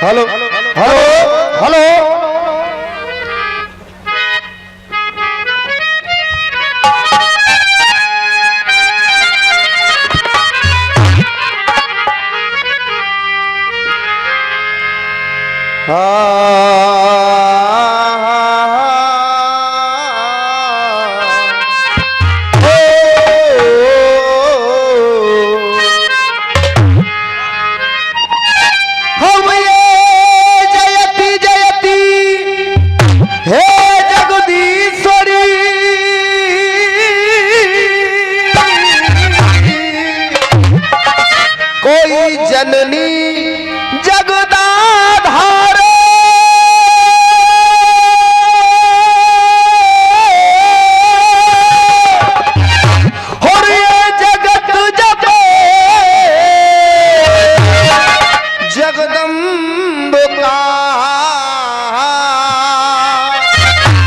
Hello hello hello जननी जगदाधार और ये जगत जपे जगदम्बिका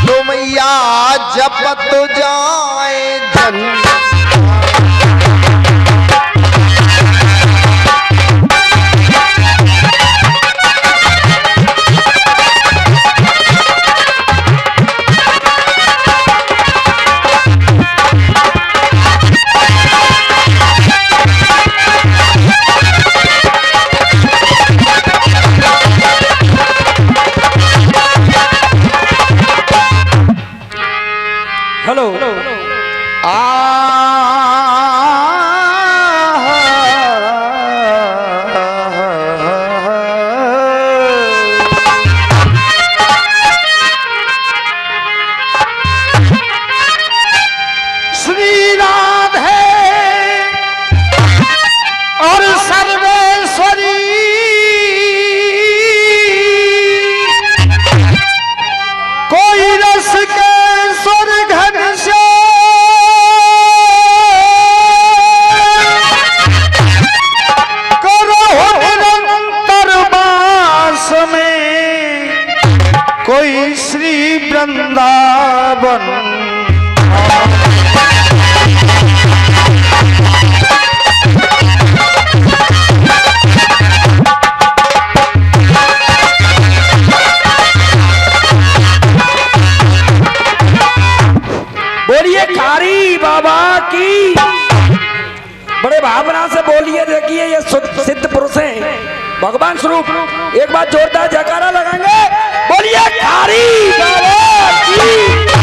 तो मैया जपत जाए जन हेलो श्री राधे और सर्वेश्वरी कोई रस के स्वर्ग से करो निरंतर वास में कोई श्री वृंदावन बोलिए कारी बाबा की। बड़े भावना से बोलिए। देखिए ये सिद्ध पुरुष हैं, भगवान स्वरूप। एक बार जोरदार जयकारा लगाएंगे। बोलिए कारी बाबा की।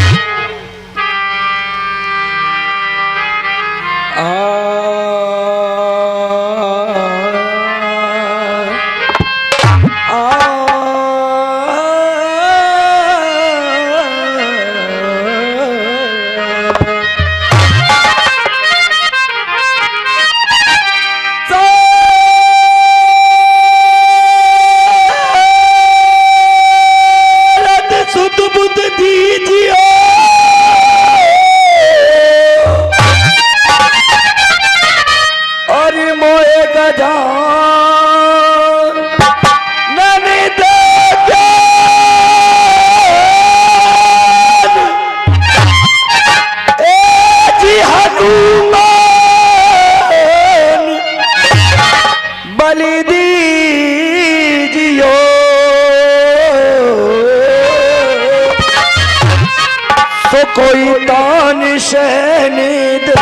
कोई तान सहने दो।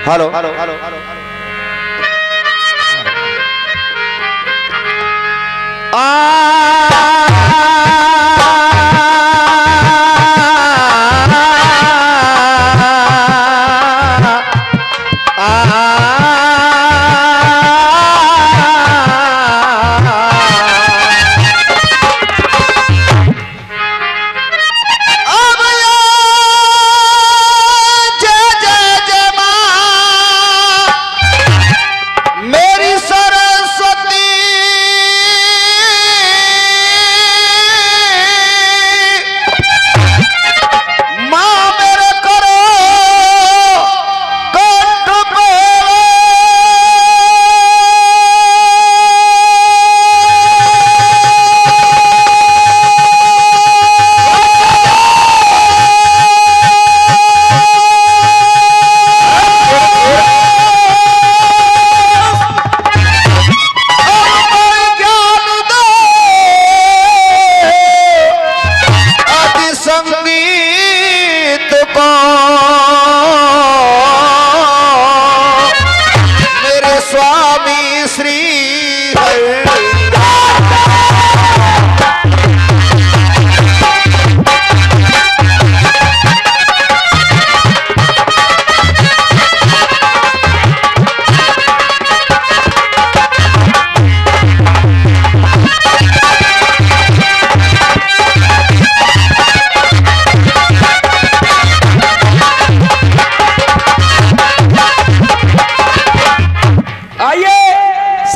हेलो हेलो हेलो हेलो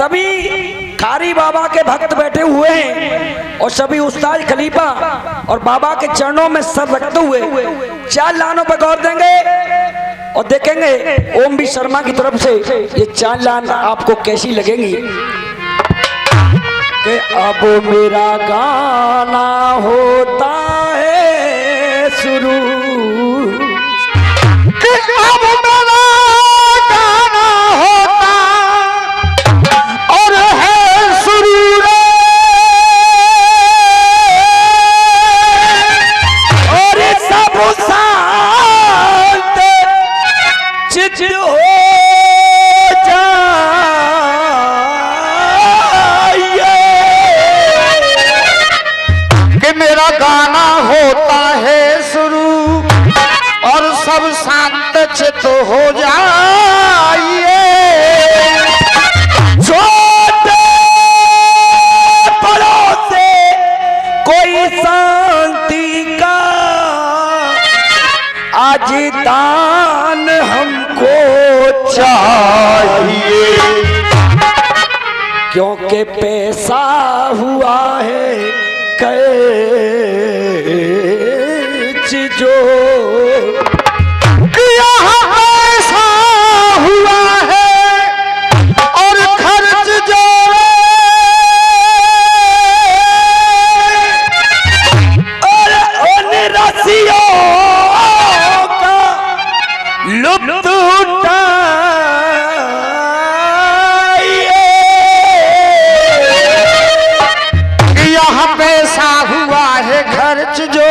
सभी खारी बाबा के भक्त बैठे हुए हैं और सभी उस्ताद खलीफा और बाबा के चरणों में सर रखते हुए 4 लाइनों पर गौर देंगे और देखेंगे ओम बी शर्मा की तरफ से ये 4 लाइन आपको कैसी लगेंगी। कि अब मेरा गाना होता है शुरू, कि अब मेरा गाना होता और है शुरू रे, और सब शांत चित हो मेरा गाना होता है शुरू और सब शांत चित हो जाइए। छोटे बड़ों से कोई शांति का आज दान हमको चाहिए, क्योंकि पैसा हुआ है जो यहाँ पैसा हुआ है और खर्च जो और उन रसियों का लुत्फ यहाँ पैसा हुआ है खर्च जो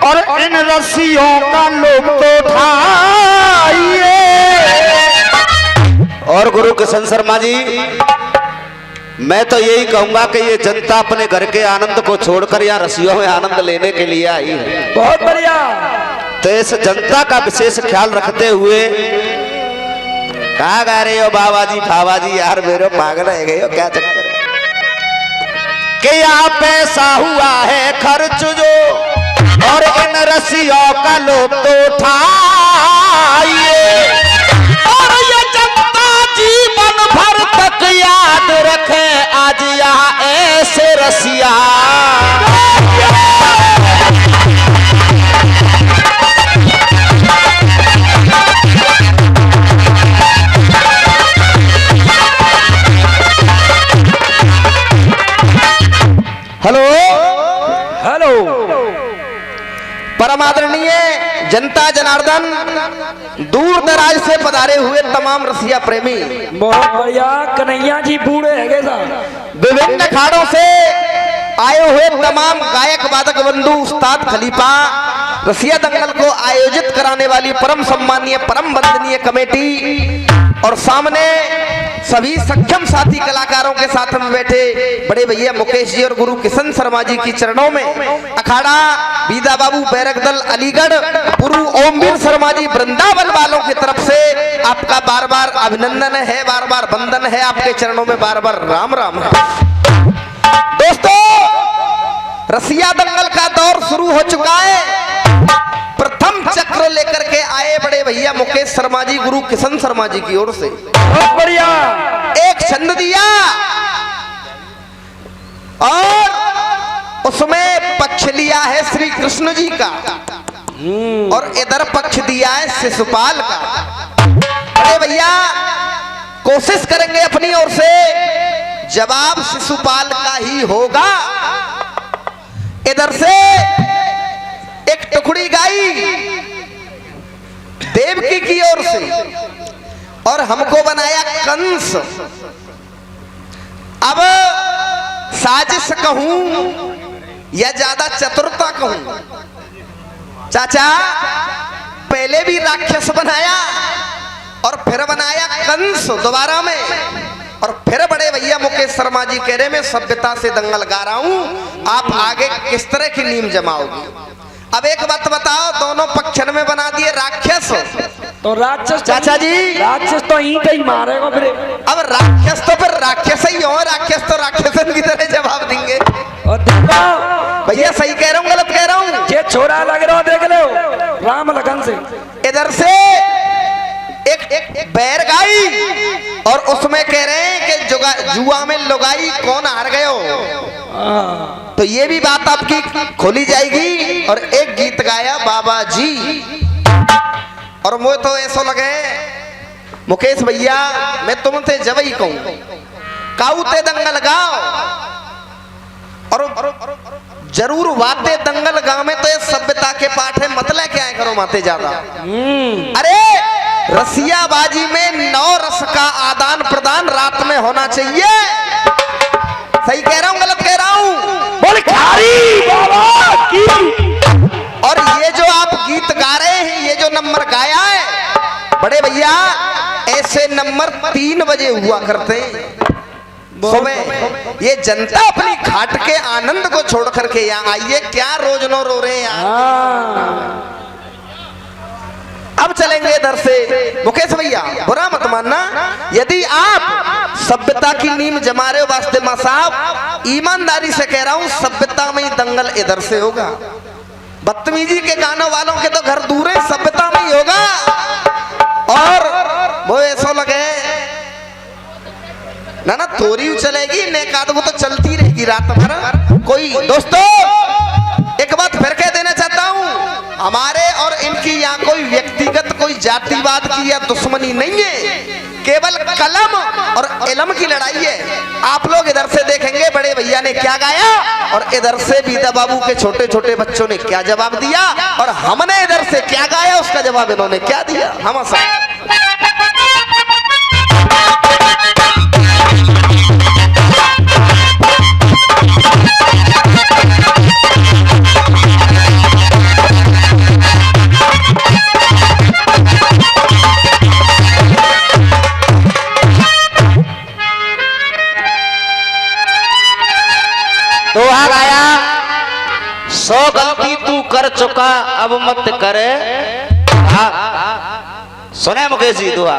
और इन रस्सियों का लुत्फ उठाइए। और गुरु किशन शर्मा जी, मैं तो यही कहूंगा कि ये जनता अपने घर के आनंद को छोड़कर यहाँ रस्सियों में आनंद लेने के लिए आई है। बहुत बढ़िया। तो इस जनता का विशेष ख्याल रखते हुए कहा गा रहे हो बाबा जी भावा जी, यार मेरे पागल है गए हो, क्या चक्कर है कि यहाँ पैसा हुआ है खर्च जो और इन रस्सियों का लुत्फ उठाइए। और ये जनता जीवन भर तक याद रखे आज यहाँ ऐसे रसिया। हेलो हेलो, परम आदरणीय जनता जनार्दन, दूर दराज से पधारे हुए तमाम रसिया प्रेमी, बहुत बढ़िया। कन्हैया जी बूढ़े है साहब। विभिन्न अखाड़ों से आए हुए तमाम गायक वादक बंधु, उस्ताद खलीफा, रसिया दंगल को आयोजित कराने वाली परम सम्मानीय परम वंदनीय कमेटी और सामने सभी सक्षम साथी कलाकारों के साथ में बैठे बड़े भैया मुकेश जी और गुरु किशन शर्मा जी की चरणों में अखाड़ा बीदा बाबू बैरक दल अलीगढ़ गुरु ओमवीर शर्मा जी वृंदावन वालों की तरफ से आपका बार बार अभिनंदन है, बार बार वंदन है, आपके चरणों में बार बार राम राम है। दोस्तों, रसिया दंगल का दौर शुरू हो चुका है। प्रथम चक्र लेकर के आए बड़े भैया मुकेश शर्मा जी गुरु किशन शर्मा जी की ओर से बहुत बढ़िया। एक छंद दिया और उसमें पक्ष लिया है श्री कृष्ण जी का और इधर पक्ष दिया है शिशुपाल का। अरे भैया, कोशिश करेंगे अपनी ओर से, जवाब शिशुपाल का ही होगा। इधर से एक टुकड़ी गाई देवकी की ओर से और हमको बनाया कंस। अब साजिश कहूं या ज्यादा चतुरता कहूं, चाचा पहले भी राक्षस बनाया और फिर बनाया कंस दोबारा में, और फिर बड़े भैया मुकेश शर्मा जी कह रहे मैं सभ्यता से दंगल गा रहा हूं, आप आगे किस तरह की नींव जमाओगी। अब एक बात बताओ, दोनों पक्षन में बना दिए राक्षस, तो राक्षस चाचा जी, राक्षस तो ईंट ही मारेगा फिर। अब राक्षस तो फिर राक्षस ही हो, राक्षस तो राक्षसन की तरह जवाब देंगे। और देखो भैया सही कह रहा हूँ गलत कह रहा हूँ? ये छोरा लग रहा हो, देख लो राम लगन से। इधर से एक बैर गाई और उसमें कह रहे हैं कि जुग जुआ में लुगाई कौन हार गयो, तो ये भी बात आपकी खोली जाएगी। और एक गीत गाया बाबा जी, और मुझे तो ऐसा लगे मुकेश भैया मैं तुमसे जब ही कहूं काउते दंगल गाओ, और जरूर वाते दंगल गाँव में तो ये सभ्यता के पाठ है, मतलब क्या है करो माते ज्यादा। अरे रसियाबाजी में 9 रस का आदान प्रदान रात में होना चाहिए। सही कह रहा हूं गलत कह रहा हूं? बोल खारी बाबा की। और ये जो आप गीत गा रहे हैं, ये जो नंबर गाया है बड़े भैया, ऐसे नंबर 3 बजे हुआ करते हैं सुबह। ये जनता अपनी खाट के आनंद को छोड़ करके यहाँ आई है, क्या रोज नो रो रहे हैं यहाँ। अब चलेंगे इधर से मुकेश भैया, बुरा मत मानना यदि आप सभ्यता की नींव जमा रहे हो। वास्ते मां साहब ईमानदारी से कह रहा हूं, सभ्यता में ही दंगल इधर से होगा। बदतमीजी के गानों वालों के तो घर दूर है, सभ्यता में ही होगा। और वो ऐसा लगे ना तोरी चलेगी नेकाद वो तो चलती रहेगी रात भर। कोई दोस्तों एक बात फिर कह देना चाहता हूं, हमारे और इनकी यहाँ कोई व्यक्तिगत कोई जातिवाद की या दुश्मनी नहीं है, केवल कलम और इल्म की लड़ाई है। आप लोग इधर से देखेंगे बड़े भैया ने क्या गाया, और इधर से बीता बाबू के छोटे छोटे बच्चों ने क्या जवाब दिया, और हमने इधर से क्या गाया उसका जवाब इन्होंने क्या दिया। हम दोहा गाया, 100 गलती तू कर चुका अब मत करे। हाँ सुने मुकेश जी दोहा।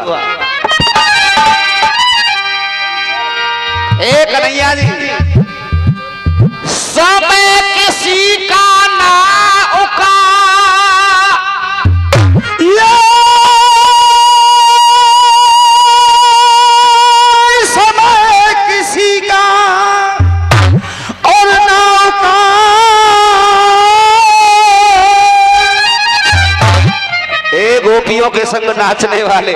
एक कन्हैया जी, समय किसी का ना उका, समय किसी का और ना का। गोपियों के संग नाचने वाले,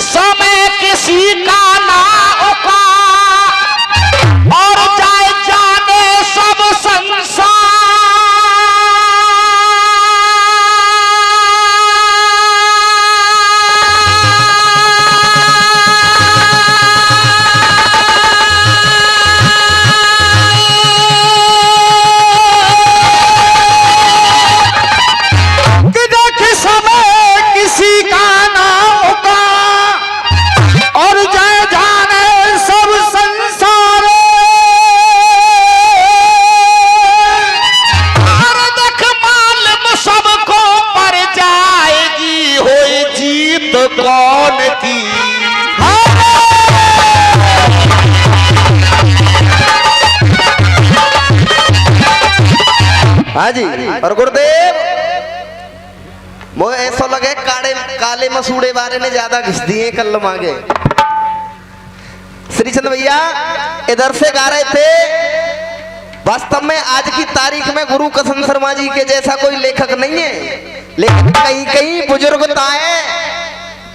समय किसी का ना उका और जाए जाने सब संसार। किसी का ना होगा और जाए जाने सब संसार। हर देख मालूम सबको पर जाएगी, होई जीत कौन की। हाँ जी। और गुरुदेव वो ऐसा लगे काले मसूड़े वाले ने ज्यादा घिस दिए कल मांगे। श्रीचंद भैया इधर से गा रहे थे। वास्तव में आज की तारीख में गुरु कसम शर्मा जी के जैसा कोई लेखक नहीं है, लेकिन कहीं कहीं बुजुर्गता है,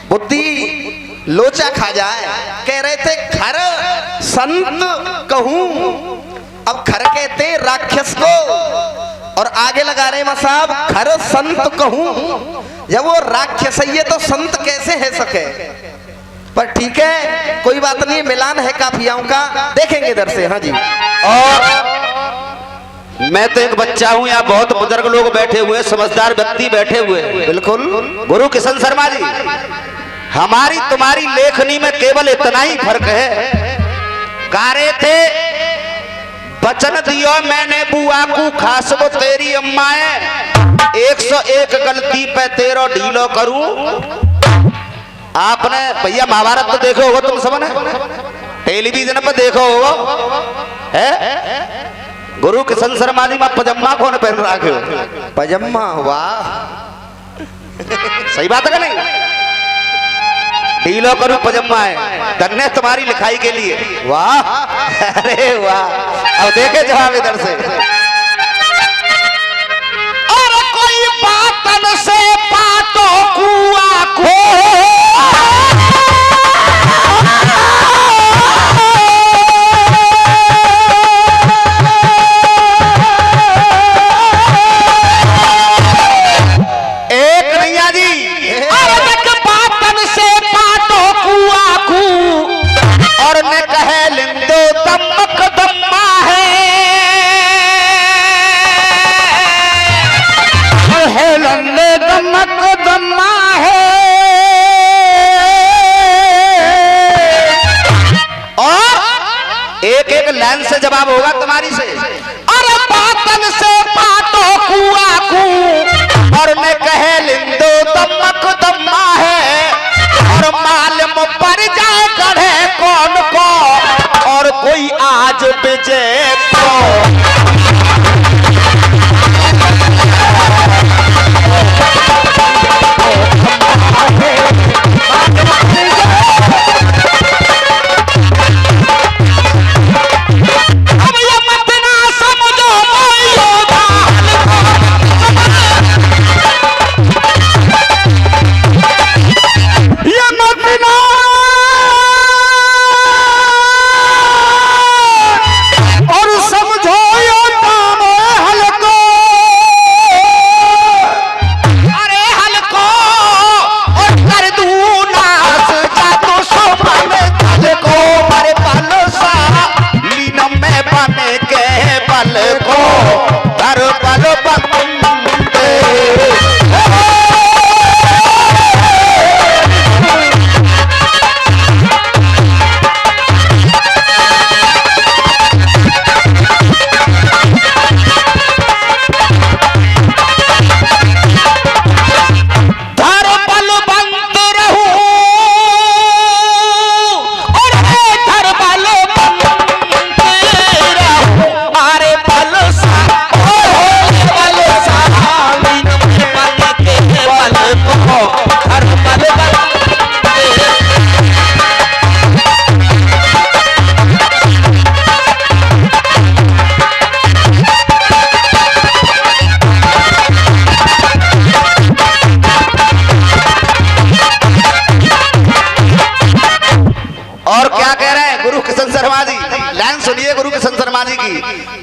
बुद्धि लोचा खा जाए। कह रहे थे खर संत कहूं, अब खर कहते राक्षस को, और आगे लगा रहे साहब खर संत कहूं। जब वो राक्षस है तो संत कैसे है सके। पर ठीक है कोई बात नहीं, मिलान है काफियाओं का, देखेंगे इधर से। हाँ जी। और मैं तो एक बच्चा हूं, यहाँ बहुत बुजुर्ग लोग बैठे हुए, समझदार व्यक्ति बैठे हुए। बिल्कुल गुरु किशन शर्मा जी, हमारी तुम्हारी लेखनी में केवल इतना ही फर्क है। गा रहे थे वचन दियो मैंने बुआ को खास वो तेरी अम्माए, 101 गलती पे तेरो ढीलो करूं। आपने भैया महाभारत तो देखो होगा तुम सबने, टेलीविजन पर देखो होगा है। गुरु किशन शर्मा जी में पजामा कौन पहन रखे हो? पजामा, वाह सही बात है कि नहीं? ढीलो करूं पजम्मा है, धन्य तुम्हारी लिखाई के लिए। वाह, अरे वाह, अब देखे जवाब इधर से। और कोई बातन से पाटो कुआ को, लाइन से जवाब होगा तुम्हारी से। अरे बातन से पाटो कुआ कू, और मैं कहे लिंदो दमक दम्मा है, और मालूम पर जाए गढ़े कौन को, और कोई आज बेचे तो।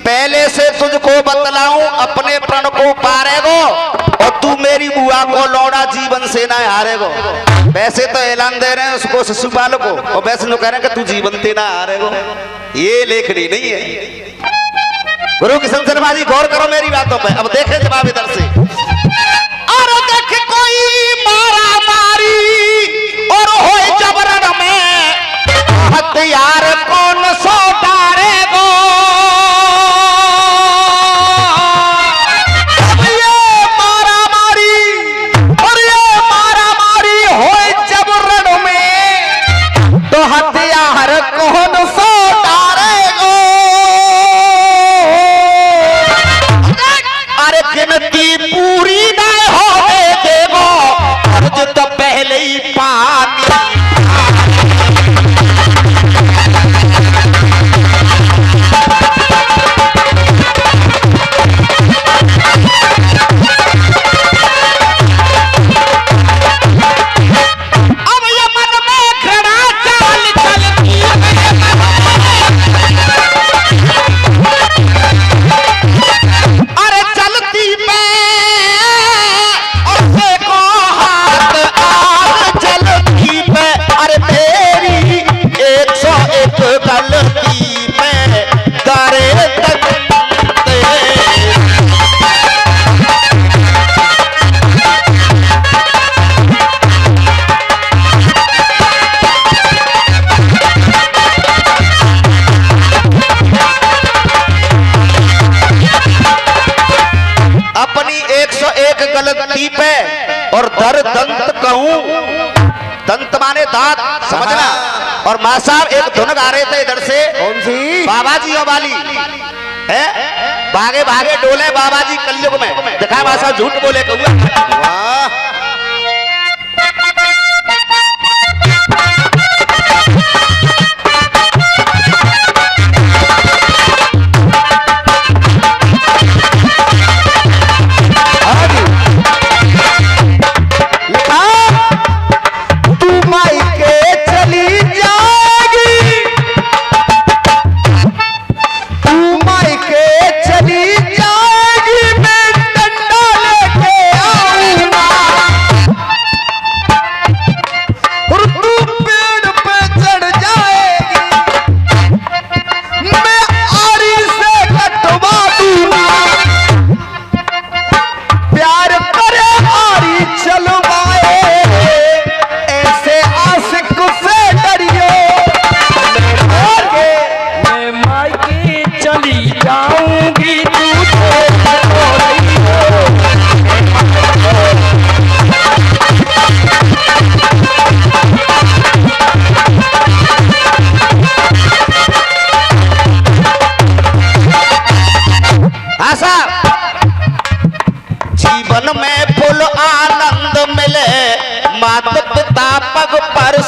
पहले से तुझको बतलाऊं अपने प्रण को पारेगो, और तू मेरी बुआ को लौड़ा जीवन से ना हारेगो। वैसे तो ऐलान दे रहे हैं उसको शिशुपाल को, और वैसे लोग कह रहे हैं कि तू जीवन से ना हारेगो। ये लेखनी नहीं है। गुरु किशन शर्मा जी गौर करो मेरी बातों पे। अब देखे जवाब इधर से। और देख कोई मारा मारी और हो जबरन में, हथियार कौन सो डारेगो। गलती पे और दर दंत कहूं, दंत माने दांत, समझना। और माँ साहब एक धुन गा रहे थे इधर से, कौन सी? बाबा जी और वाली है, भागे भागे डोले बाबा जी कलयुग में। देखा माँ साहब झूठ बोले कहूँ।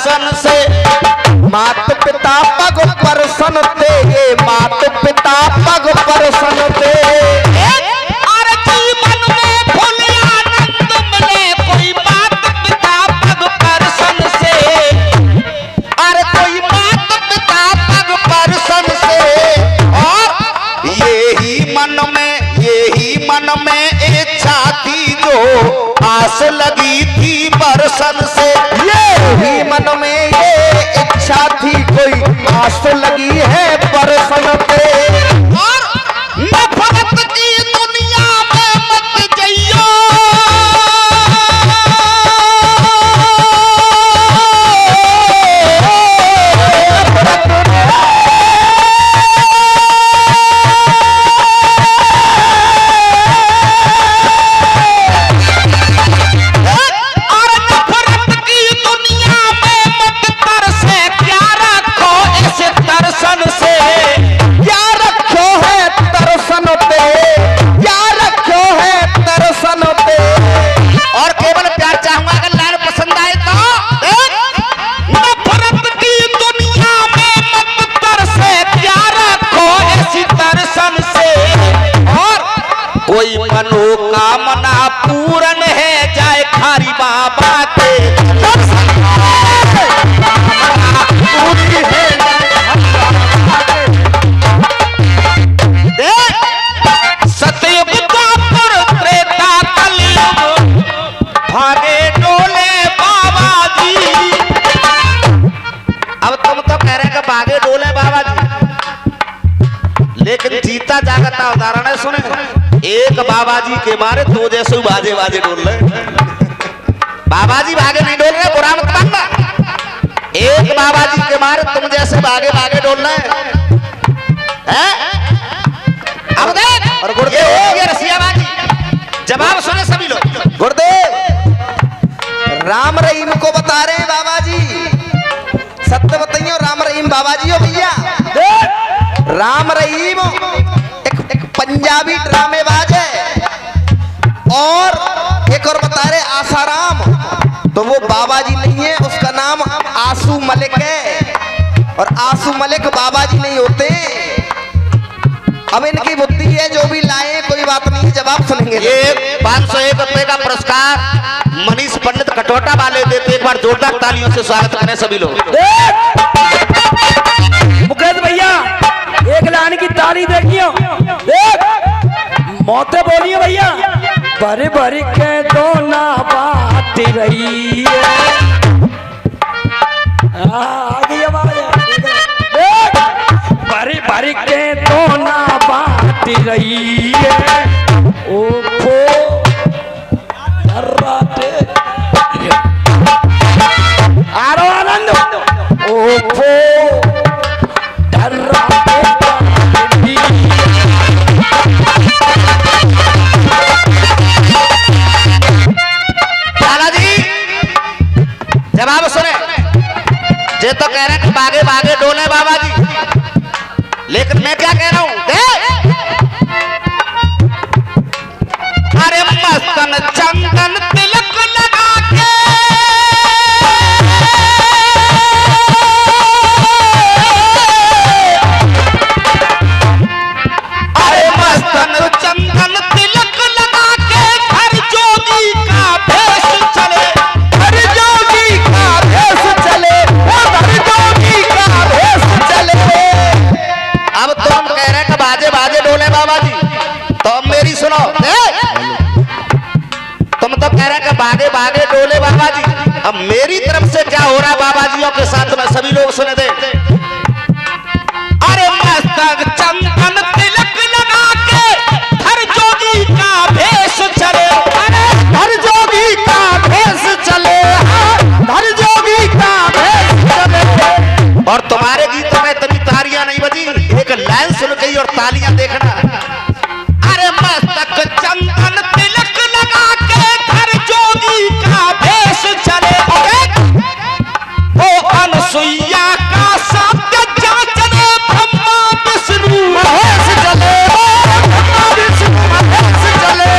परसन से। मात पिता पग परसन ते, ये मात पिता पग परसन ते। और जीवन में फुल आनंद मिले कोई मात पिता पग परसन से। और कोई मात पिता पग परसन से। और यही मन में इच्छा थी जो आस लगी थी बरसन से। यही मन में ये इच्छा थी कोई आस लगी है परसन पे। और नफरत की दुनिया में मत जइयो। और नफरत की दुनिया में मत तरसे, क्या रखो इस दर्शन से। क्या रखो है तरसन पे, क्या रखो है तरसन पे। और केवल प्यार चाहूंगा, अगर लाइन पसंद आए तो। नफरत की दुनिया में मत तरसे, क्या रखो इसी दर्शन से। और कोई मनोकामना पूर्ण है जाए खारी बाबा के दर्शन। सतयुग द्वापर त्रेता कलयुग भागे डोले बाबा जी। अब तुम तो कह रहे हैं कि भागे डोले बाबा जी, लेकिन जीता जागता उदाहरण है सुने। एक बाबा जी के मारे दो जैसे बाजे बाजे डोल रहे। बाबा जी भागे नहीं डोल रहे, बुरा मत मानना। एक बाबा जी के मारे तुम जैसे भागे भागे डोल रहे हैं। अब देख और गुरुदेव, ये रसियाबाजी। जवाब सुने सभी लोग। गुरुदेव राम रहीम को बता रहे हैं बाबा जी। सत्य बताइए, राम रहीम बाबा जी हो भैया। राम रहीम एक पंजाबी ड्रामेबाज है। और एक और बता रहे आसाराम, तो वो बाबा जी नहीं है, उसका नाम आंसू मलिक है। और आंसू मलिक बाबा जी नहीं होते। अब इनकी बुद्धि है, जो भी लाए कोई बात नहीं, जवाब सुनेंगे। ये 501 रुपए का पुरस्कार मनीष पंडित कटोटा वाले देते। एक बार जोरदार तालियों से स्वागत करें सभी लोग। मुकेश भैया एक लाइन की ताली देखियो। देख मौतें बोलिए भैया। भरी भरी के दो ना बात रही है। आ गई आवाज। देख भरी भरी के दो ना बात रही है। ओफो अर्राटे आरो आनंद। ओफो लाला जी जवाब सुने। ये तो कह रहे हैं कि भागे भागे डोले बाबा जी, लेकिन मैं क्या कह रहा हूं। अरे मस्तन चंदन तिलक लगा के। अरे मस्तन चंदन तिलक लगा के हर जोगी का भेष चले। हर जोगी का भेष चले, हर जोगी का भेष चले। अब तुम कह रहे हैं कि बाजे बाजे डोले बाबा जी, तो अब मेरी सुनो। तुम तो कह रहे हैं कि बागे बागे डोले बाबा जी। अब मेरी तरफ से क्या हो रहा है बाबा जियों के साथ में, सभी लोग सुने दे। अरे मस्तक चंदन तिलक लगा के हर जोगी का भेष चले। अरे हर जोगी का भेष चले, हर जोगी का भेष चले। और तुम्हारे गीतों में इतनी तालियां नहीं बजी, एक लाइन सुन गई और तालियां देखना। अरे मस्तक चंदन तिलक लगा के हर जोगी का भेष चले। वो अनसुईया का सत्य जाचने ब्रह्मा विष्णु महेश चले, ब्रह्मा विष्णु महेश चले,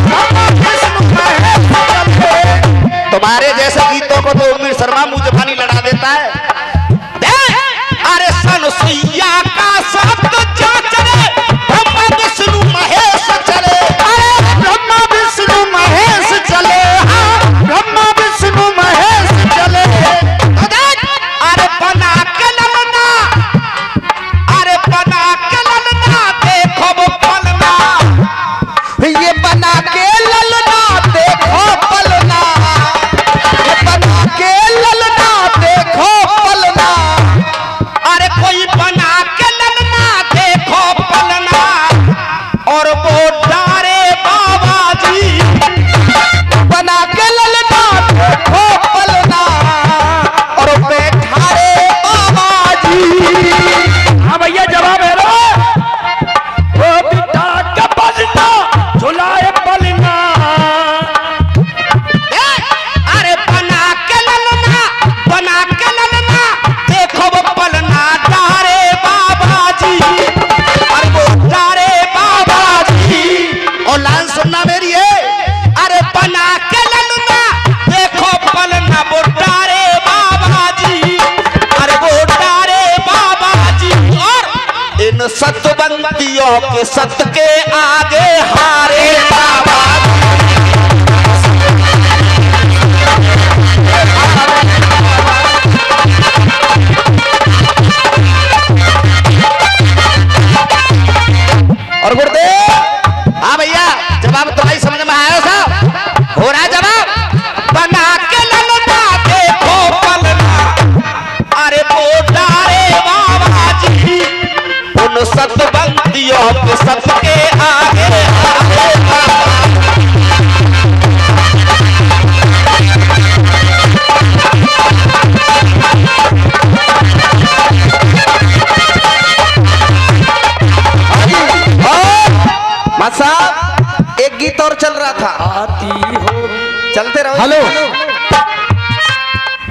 ब्रह्मा विष्णु महेश चले। तुम्हारे जैसे गीतों को तो उम्मीद शर्मा मुंह जबानी लड़ा सतबंदियों के सत के आगे हारे बाबा और गुरुदेव, हाँ भैया, जवाब तुम्हारी समझ में आया साहब? हो रहा है जवाब? बना के ललना देखो पलना, अरे बोला रे बाबा जी, उन सतबंदियों के सत के आगे हारे बाबा। मां साहब एक गीत और चल रहा था, आती हो। चलते रहो। हेलो,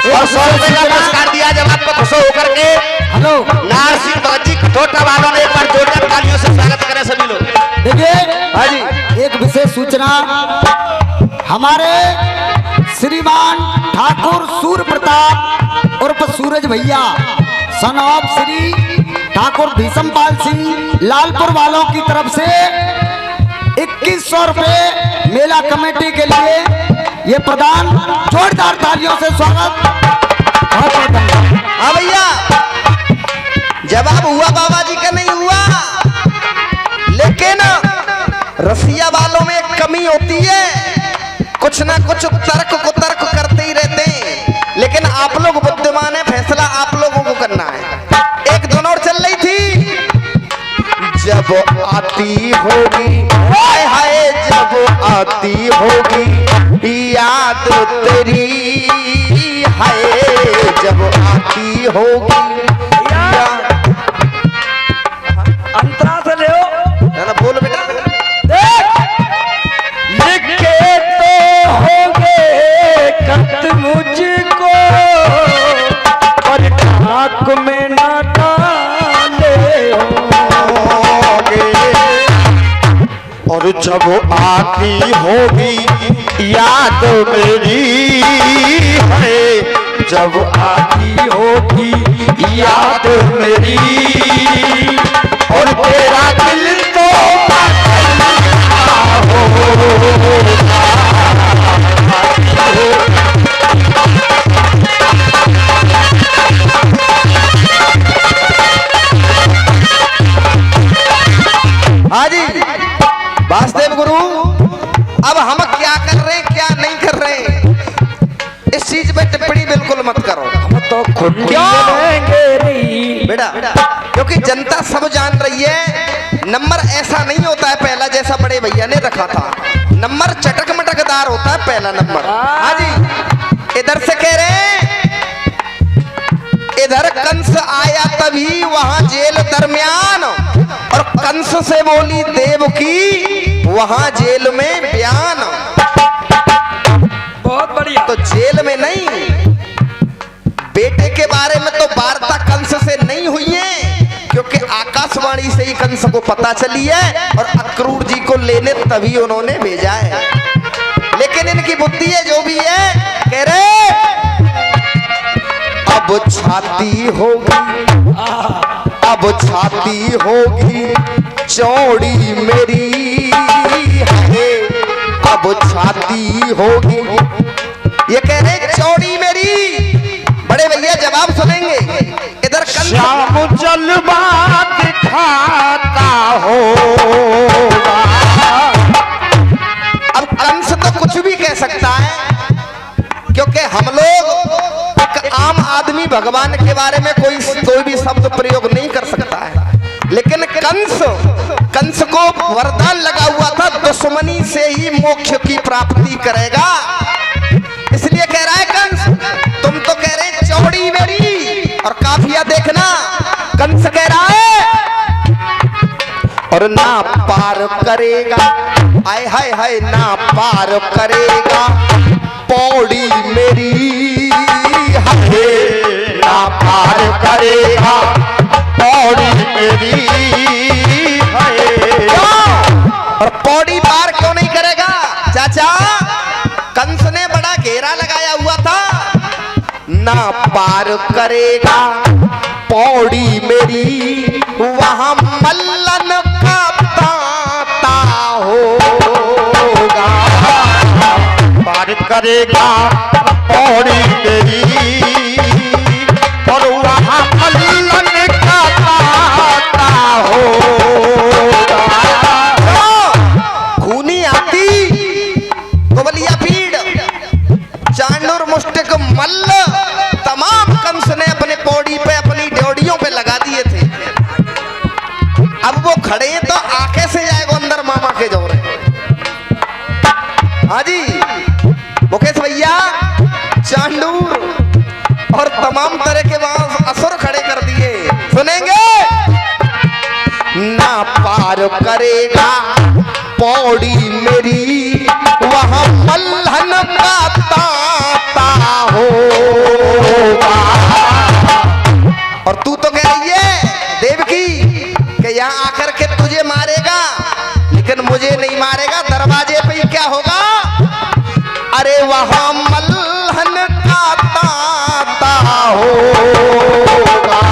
और 100 रुपए का पुरस्कार दिया जवाब पर खुश होकर के हेलो, नारसिंह भगत जी कठोटा वालों ने एक बार जोरदार तालियों से स्वागत करें सभी लोग। देखिए हाँ जी, एक विशेष सूचना, हमारे श्रीमान ठाकुर सूर्य प्रताप उर्फ सूरज भैया सन ऑफ श्री ठाकुर भीषमपाल सिंह लालपुर वालों की तरफ से 2100 रुपए मेला कमेटी के लिए ये प्रदान, जोरदार तालियों से स्वागत। बहुत बहुत धन्यवाद। हाँ भैया, जवाब हुआ बाबा जी का नहीं हुआ, लेकिन रसिया वालों में एक कमी होती है, कुछ ना कुछ तर्क को तर्क करते ही रहते हैं, लेकिन आप लोग बुद्धिमान है, फैसला आप लोगों को करना है। एक दोनों और चल रही थी, जब आती होगी हाय हाय, जब आती होगी याद तेरी, हाय जब आती होगी अंतरा से ले ना बोल बेटा। लिख के तो होगे खत मुझको, पर ढाक में ना डाले होगे, और जब आती होगी याद मेरी है, जब आती होगी याद मेरी, और तेरा दिल तो हाँ जी वासुदेव गुरु, अब हम क्या कर रहे हैं क्या नहीं कर रहे हैं, इस चीज पे टिप्पणी बिल्कुल मत करो। हम तो खुद क्यों? नहीं बेटा, क्योंकि जनता सब जान रही है, नंबर ऐसा नहीं होता है पहला जैसा बड़े भैया ने रखा था, नंबर चटक मटकदार होता है पहला नंबर। हाँ जी, इधर से कह रहे हैं, इधर कंस आया तभी वहां जेल दरमियान, और कंस से बोली देवकी वहां जेल में बयान। बहुत बढ़िया। तो जेल में नहीं, बेटे के बारे में तो वार्ता कंस से नहीं हुई है, क्योंकि आकाशवाणी से ही कंस को पता चली है, और अक्रूर जी को लेने तभी उन्होंने भेजा है। लेकिन इनकी बुद्धि है जो भी है, कह रहे अब छाती होगी, अब छाती होगी चौड़ी मेरी है, अब छाती होगी, ये कह रहे चौड़ी मेरी। बड़े भैया जवाब सुनेंगे, इधर कंस श्याम जलवा दिखाता होगा। अब कंस तो कुछ भी कह सकता है, क्योंकि हम लोग एक आम आदमी भगवान के बारे में कोई भी शब्द प्रयोग नहीं कर सकता है, लेकिन कंस को वरदान लगा हुआ था, दुश्मनी से ही मोक्ष की प्राप्ति करेगा, इसलिए कह रहा है कंस, तुम तो कह रहे हैं चौड़ी मेरी, और काफिया देखना, कंस कह रहा है और ना पार करेगा, आय हाय हाय ना पार करेगा पौड़ी मेरी, हे ना पार करेगा पौड़ी मेरी है। और पौड़ी पार क्यों नहीं करेगा चाचा? कंस ने बड़ा घेरा लगाया हुआ था, ना पार करेगा पौड़ी मेरी वहां मल्लन का ताता होगा। पार करेगा पौड़ी तेरी और वहां मल्लन का ताता होगा। खूनी आती गोबलिया पीड़ चांडूर मुष्टिक मल्ल तमाम कंस ने अपने पौड़ी पे अपनी ड्योड़ियों पे लगा दिए थे। अब वो खड़े हैं तो आंखें से जाएगा अंदर मामा के जोरे। हाँ जी मुकेश भैया चांडूर और तमाम तरह के वहां असुर खड़े कर दिए। सुनेंगे ना पार करेगा पौड़ी मेरी वहां मल्हन का ताता होगा। और तू तो कह रही है देवकी कि यहां आकर के तुझे मारेगा लेकिन मुझे नहीं मारेगा, दरवाजे पे ही क्या होगा? अरे वहां मल्हन का ताता होगा।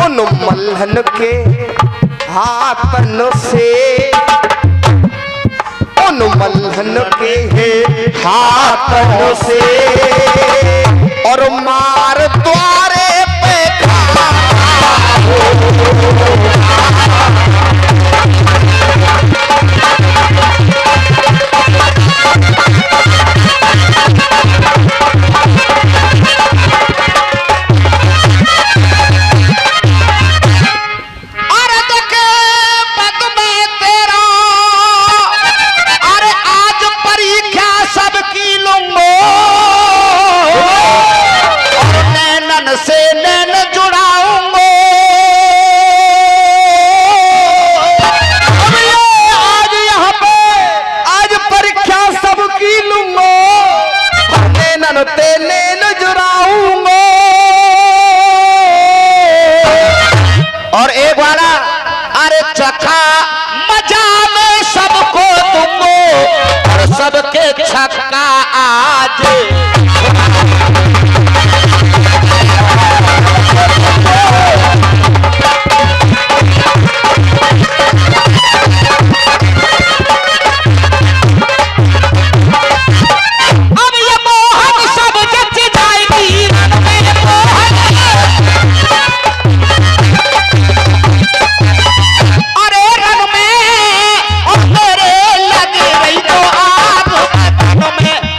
उन मल्हन के हाथन से, उन मल्हन के हाथन से और मार द्वारे पे सबके छक्का आज। अब ये मोहन सब जच जाएगी अरे रंग में और मेरे लगे रही तो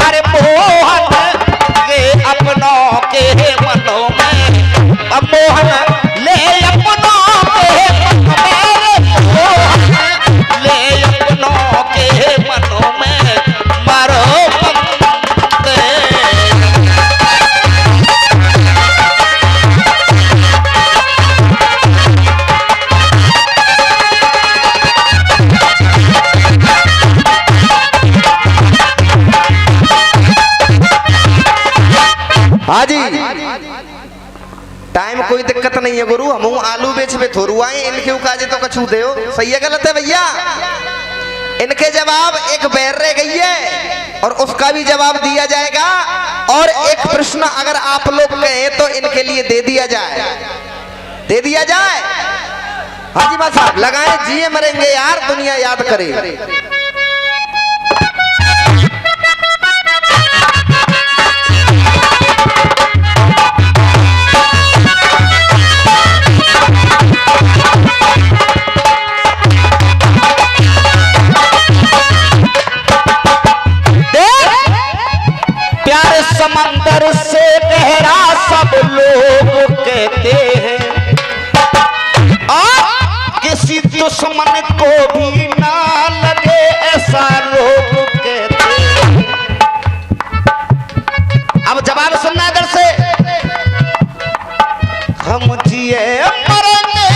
अरे मोहन के अपनों के मनों में, अब मोहन ले अपनों के मोहन ले अपनों के मनों में मारो हाँ जी टाइम कोई दिक्कत नहीं है गुरु, हम आलू बेच में थोरू आए इनके उकाजे तो कछू दे। सही है गलत है भैया? इनके जवाब एक बैर रह गई है और उसका भी जवाब दिया जाएगा और एक प्रश्न अगर आप लोग कहें तो इनके लिए दे दिया जाए, दे दिया जाए। हाँ जी बात साहब लगाए जिए मरेंगे यार दुनिया याद करे। समंदर से गहरा सब लोग कहते हैं और किसी दुश्मन को भी ना लगे ऐसा लोग कहते हैं। अब जवाब सुनना इधर से। हम जिए मरने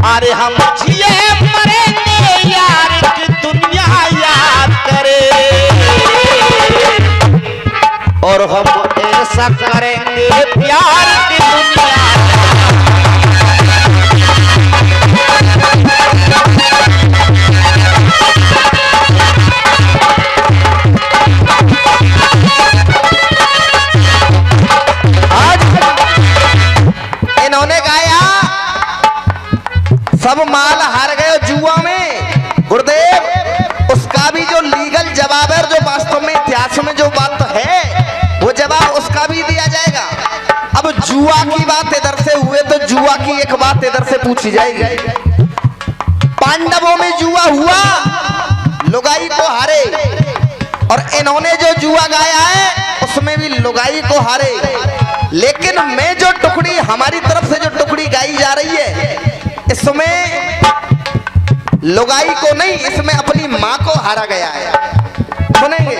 अरे हम जिए और हम ऐसा करेंगे प्यार की दुनिया। गुरुदेव उसका भी जो लीगल जवाब है, जो वास्तव में इतिहास में जो बात है वो जवाब उसका भी दिया जाएगा। अब जुआ की बात इधर से हुए तो जुआ की एक बात इधर से पूछी जाएगी। पांडवों में जुआ हुआ, लुगाई को हारे, और इन्होंने जो जुआ गाया है उसमें भी लुगाई को हारे। लेकिन मैं जो टुकड़ी हमारी तरफ से जो टुकड़ी गाई जा रही है इसमें लुगाई को नहीं, इसमें अपनी माँ को हारा गया है। सुनेंगे।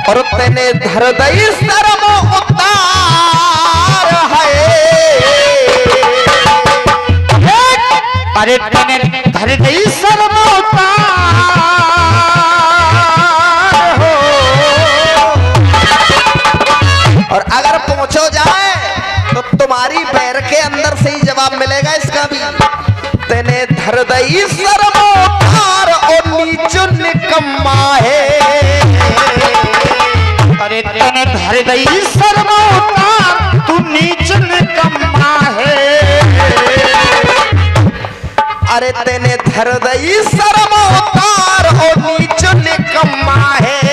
और तेने धर दई शर्म उतार है, अरे तेने धर दई शर्म उतार हो। और अगर पहुंचो जाए तो तुम्हारी पैर के अंदर से ही जवाब मिलेगा इसका भी। तेने धर दई शर्म उतार और नीचो निकम्मा है। अरे तेने धर दई शर्म उतार, तू नीच निकम्मा है। अरे तेने धर दई शर्म उतार और नीचो निकम्मा है।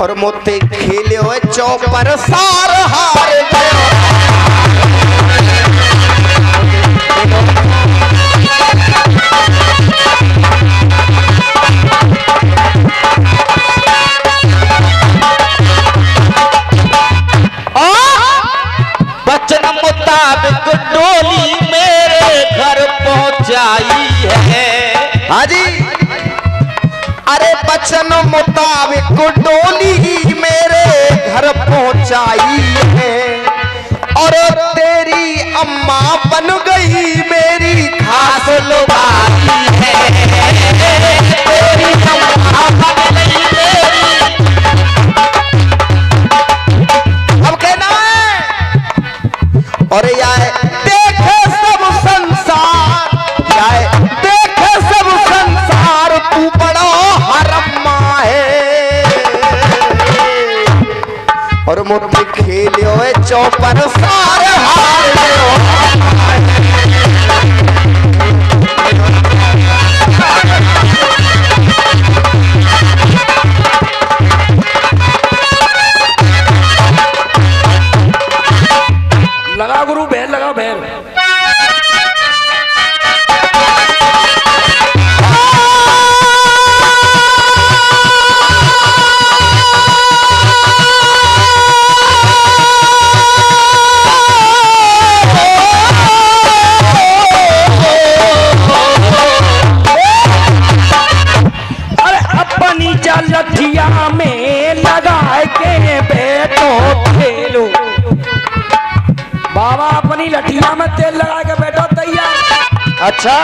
और मोते खेले हुए चौपर सार हार गयो। वचन मुताबिक डोली मेरे घर पहुंचाई है। हाँ जी। अरे वचन मुताबिक डोली मेरे घर पहुंचाई है। और तेरी अम्मा बन गई मेरी खास लुगाई है। तेरी अम्मा बन गई मेरी। अब कहना है और यार देखे सब संसार, यार देखे सब संसार तू बड़ा हरम्मा है। और मुझे खेलियो है चौपर सार हार गयो। लगा गुरु बैल, लगा बैल। अरे अपनी जलठिया में लगा के बैठो खेलो। बाबा अपनी लठिया में तेल लगा के बैठो तैयार। अच्छा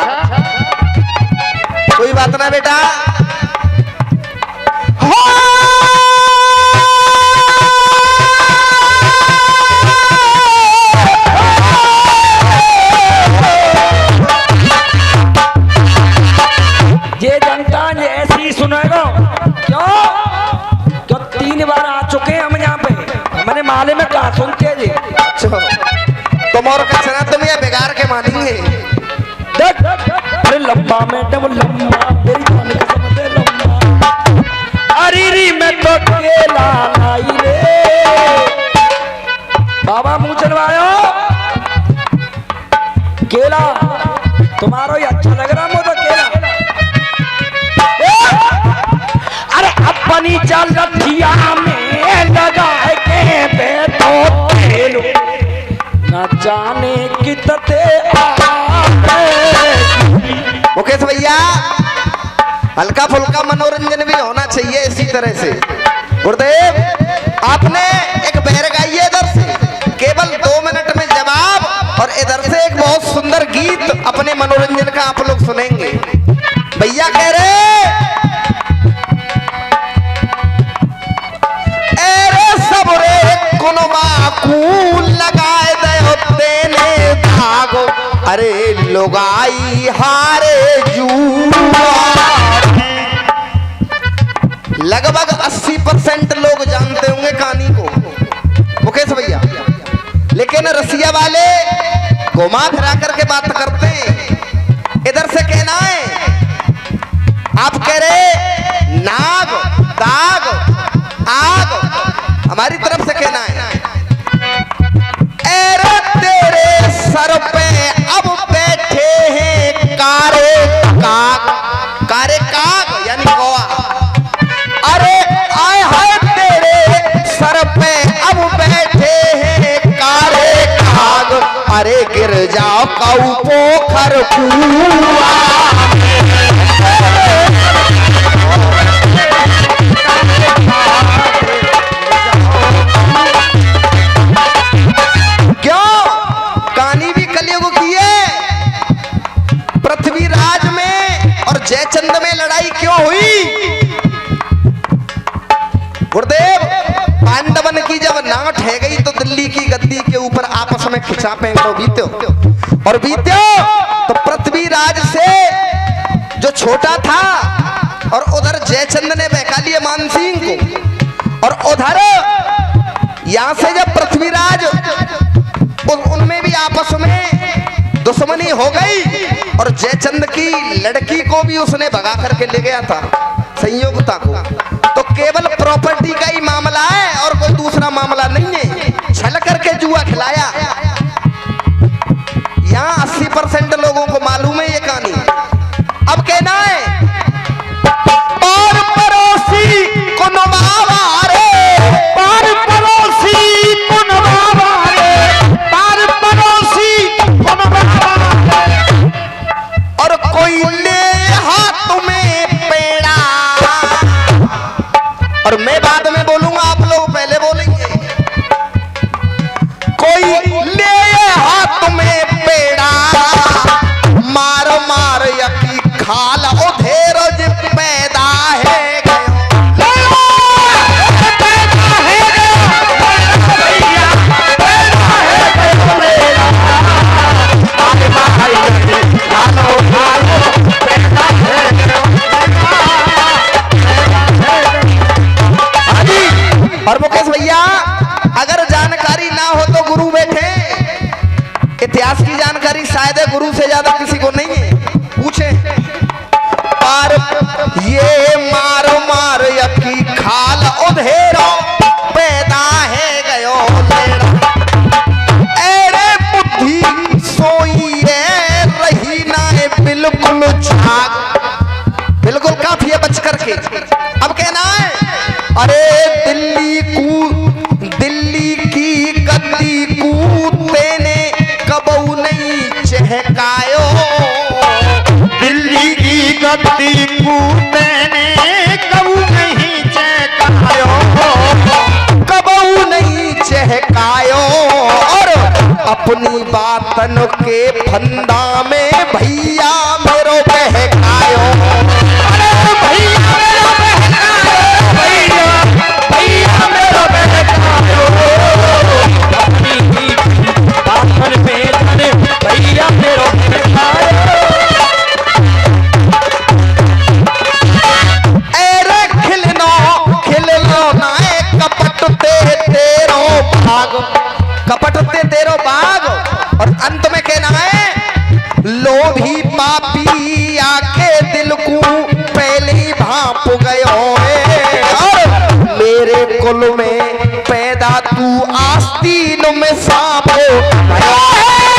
कोई बात ना बेटा। ये जनता ऐसी सुनेगा क्यों? क्यों 3 बार आ चुके हैं हम यहाँ पे, मैंने माले में कहा सुनते जी। अच्छा तुम और कचरा तुम ये बिगाड़ के मानेंगे। देख अरे लंबा मैडम लंबा, तेरी जान कसम से लंबा। अरीरी में तो केला लाई रे। बाबा मुंह चलवायो केला, तुम्हारा ही अच्छा लग रहा मुझे केला। अरे अपनी चल रथिया में लगा के बैठो खेलो, न जाने कितने मुकेश भैया हल्का फुल्का मनोरंजन भी होना चाहिए इसी तरह से। गुरुदेव आपने एक बहर गाई है इधर से, केवल 2 मिनट में जवाब, और इधर से एक बहुत सुंदर गीत अपने मनोरंजन का आप लोग सुनेंगे। भैया कह रहे एरे सबरे कुनवा कूल लगाए दयो तेने भागो। अरे लुगाई हारे जुआ। लगभग 80% लोग जानते होंगे कहानी को मुकेश भैया, लेकिन रसिया वाले घुमा फिरा करके बात करते हैं। इधर से झाग दाग आग हमारी तरफ से कहना है। एरे तेरे सर पे अब बैठे हैं कारे काग यानी कौवा। अरे आए हाय तेरे सर पे अब बैठे हैं कारे काग। अरे गिर जाओ कऊ पोखर कुआ। पृथ्वीराज में और जयचंद में लड़ाई क्यों हुई? गुरुदेव पांडवन की जब नाट है गई तो दिल्ली की गद्दी के ऊपर आपस में खिंचापे तो बीत्यो और बीत्यो तो पृथ्वीराज से जो छोटा था और उधर जयचंद ने बहका लिया मानसिंह को और उधर यहां से जब पृथ्वीराज उनमें भी आपस में दुश्मनी हो गई और जयचंद की लड़की को भी उसने भगा करके ले गया था संयोगता को। तो केवल प्रॉपर्टी का ही मामला है और कोई दूसरा मामला नहीं है। छल करके जुआ खिलाया। यहाँ 80% लोगों को मालूम है ये कहानी। अब कहना है और पड़ोसी को नवावा रे, पर पड़ोसी को नवावा रे, पर पड़ोसी को नवावा रे। और कोई ले हाथ में पेड़ा। और मैं बाद में बोलूंगा, आप लोग पहले बोलेंगे। कोई ले हाथ में पेड़ा, मार मार यकी खाल उधेरोज पैदा है और मुकेश भैया अगर जानकारी ना हो तो गुरु बैठे। इतिहास की जानकारी शायद है गुरु से ज्यादा किसी को नहीं है, पूछे। पर ये मार मार यकी खाल उधेरो पैदा है गयो लेड़ा। एरे बुद्धि सोई है रही ना है बिल्कुल झाग। बिल्कुल काफी है बच करके। अब कहना है अरे दिल्ली की गद्दी कूदते ने कबू नहीं चहकायो। दिल्ली की गद्दी कूदते ने कबू नहीं चहकायो, कबू नहीं चहकायो। और अपनी बातन के फंदा में भैया मेरो बहकायो। अरे भैया मेरो बहकायो, भैया मेरो बहकायो। अपनी बातन पे भैया मेरो बहकायो। अरे खिलनो नाए कपट ते तेरो भाग, कपट ते तेरो भाग। और अंत में कहना है लोभी पापी आके दिल को पहले भाप गयो है। और मेरे कुल में पैदा तू आस्तीन में सांप हो गया है।